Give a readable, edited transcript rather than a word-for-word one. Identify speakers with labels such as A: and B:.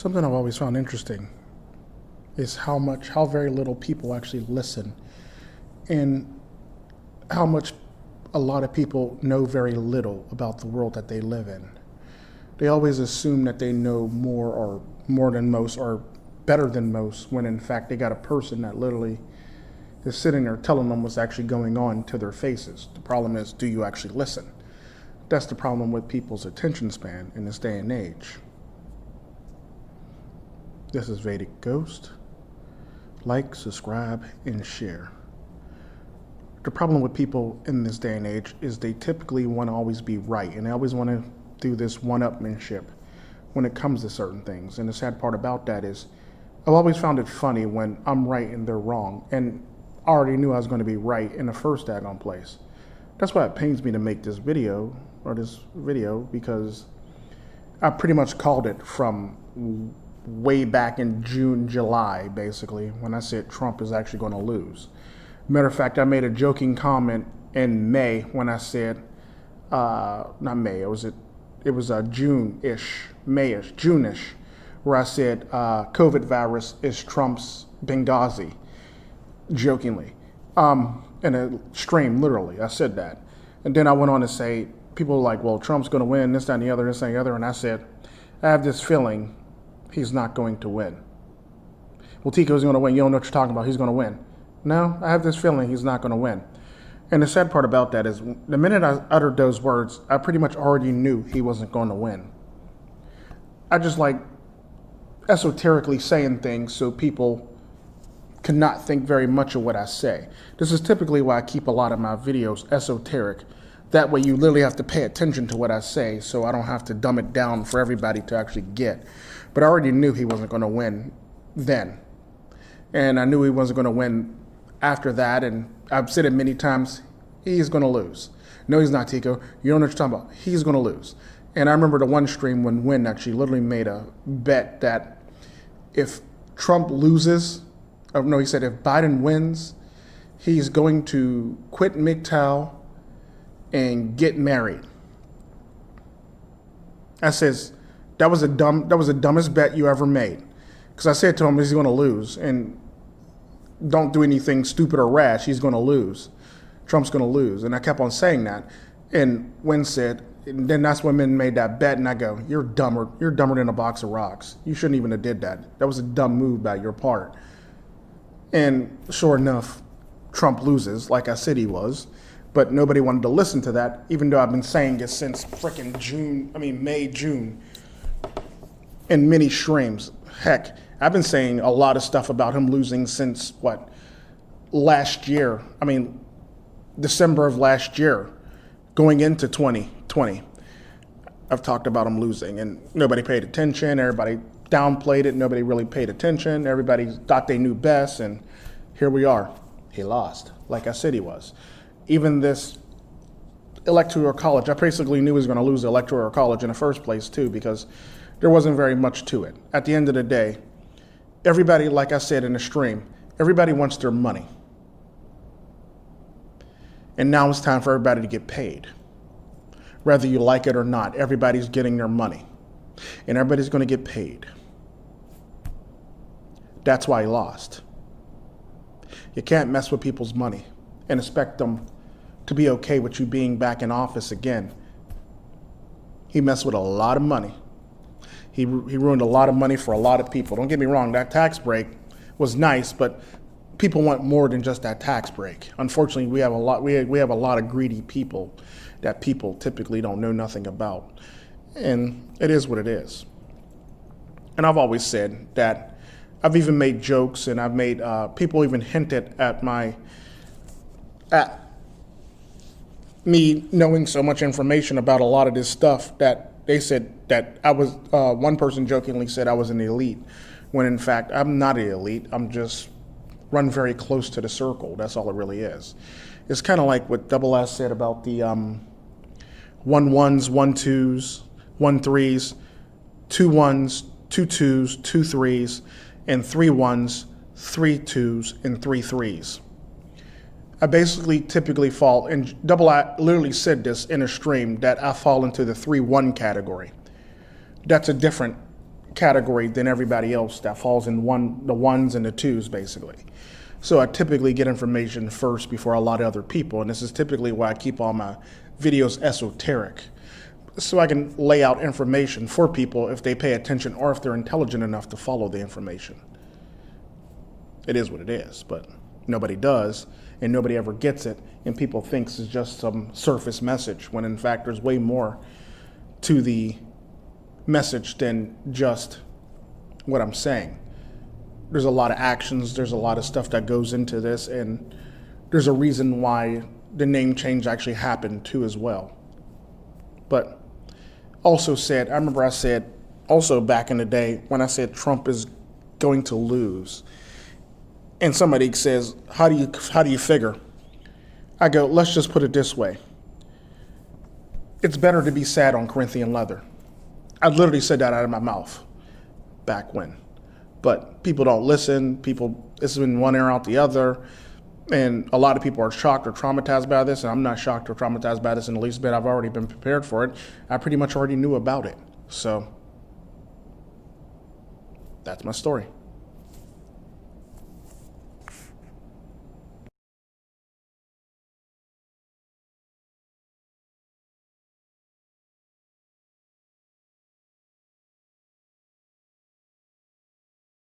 A: Something I've always found interesting is how very little people actually listen, and how much a lot of people know very little about the world that they live in. They always assume that they know more than most, or better than most, when in fact they got a person that literally is sitting there telling them what's actually going on to their faces. The problem is, do you actually listen? That's the problem with people's attention span in this day and age. This is Vedic Ghost. Like, subscribe, and share. The problem with people in this day and age is they typically want to always be right, and they always want to do this one-upmanship when it comes to certain things. And the sad part about that is I've always found it funny when I'm right and they're wrong, and I already knew I was going to be right in the first daggone place. That's why it pains me to make this video, because I pretty much called it from way back in June, July, basically, when I said Trump is actually going to lose. Matter of fact, I made a joking comment in May when I said, not May, it was June-ish, May-ish, June-ish, where I said COVID virus is Trump's Benghazi, jokingly. In a stream, literally, I said that. And then I went on to say, people were like, well, Trump's going to win, this, that, and the other, this, that, and the other. And I said, I have this feeling he's not going to win. Well, Tico's going to win. You don't know what you're talking about. He's going to win. No, I have this feeling he's not going to win. And the sad part about that is the minute I uttered those words, I pretty much already knew he wasn't going to win. I just like esoterically saying things so people could not think very much of what I say. This is typically why I keep a lot of my videos esoteric. That way you literally have to pay attention to what I say, so I don't have to dumb it down for everybody to actually get. But I already knew he wasn't going to win then. And I knew he wasn't going to win after that, and I've said it many times, he's going to lose. No, he's not, Tico. You don't know what you're talking about. He's going to lose. And I remember the one stream when Wynn actually literally made a bet that if Trump loses, he said if Biden wins, he's going to quit MGTOW and get married. I says, that was the dumbest bet you ever made. Because I said to him, he's going to lose, and don't do anything stupid or rash, he's going to lose. Trump's going to lose. And I kept on saying that. And Wynn said, and then that's when men made that bet, and I go, you're dumber than a box of rocks. You shouldn't even have did that. That was a dumb move by your part. And sure enough, Trump loses, like I said he was. But nobody wanted to listen to that, even though I've been saying it since frickin' May, June, in many streams. Heck, I've been saying a lot of stuff about him losing since, last year. December of last year, going into 2020. I've talked about him losing, and nobody paid attention. Everybody downplayed it. Nobody really paid attention. Everybody thought they knew best, and here we are. He lost, like I said he was. Even this electoral college, I basically knew he was going to lose the electoral college in the first place, too, because there wasn't very much to it. At the end of the day, everybody, like I said in the stream, everybody wants their money. And now it's time for everybody to get paid. Whether you like it or not, everybody's getting their money. And everybody's going to get paid. That's why he lost. You can't mess with people's money and expect them to be okay with you being back in office again. He messed with a lot of money. He ruined a lot of money for a lot of people. Don't get me wrong, that tax break was nice, but people want more than just that tax break. Unfortunately, we have a lot of greedy people that people typically don't know nothing about. And it is what it is. And I've always said that I've even made jokes, and I've made people even hinted at me knowing so much information about a lot of this stuff that they said that I was, one person jokingly said I was an elite, when in fact I'm not an elite. I'm just run very close to the circle. That's all it really is. It's kind of like what Double S said about the 1 1s, 1 2s, 1 3s, 2 1s, 2 2s, 2 3s, and 3 1s, 3 2s, and 3 3s. I basically typically fall, and Double I literally said this in a stream, that I fall into the 3-1 category. That's a different category than everybody else that falls in the ones and the twos, basically. So I typically get information first before a lot of other people, and this is typically why I keep all my videos esoteric, so I can lay out information for people if they pay attention or if they're intelligent enough to follow the information. It is what it is, but nobody does, and nobody ever gets it, and people think it's just some surface message, when in fact there's way more to the message than just what I'm saying. There's a lot of actions, there's a lot of stuff that goes into this, and there's a reason why the name change actually happened too as well. But also said, I remember I said also back in the day when I said Trump is going to lose, and somebody says, how do you figure? I go, let's just put it this way. It's better to be sad on Corinthian leather. I literally said that out of my mouth back when. But people don't listen. It's been one ear out the other. And a lot of people are shocked or traumatized by this. And I'm not shocked or traumatized by this in the least bit. I've already been prepared for it. I pretty much already knew about it. So that's my story.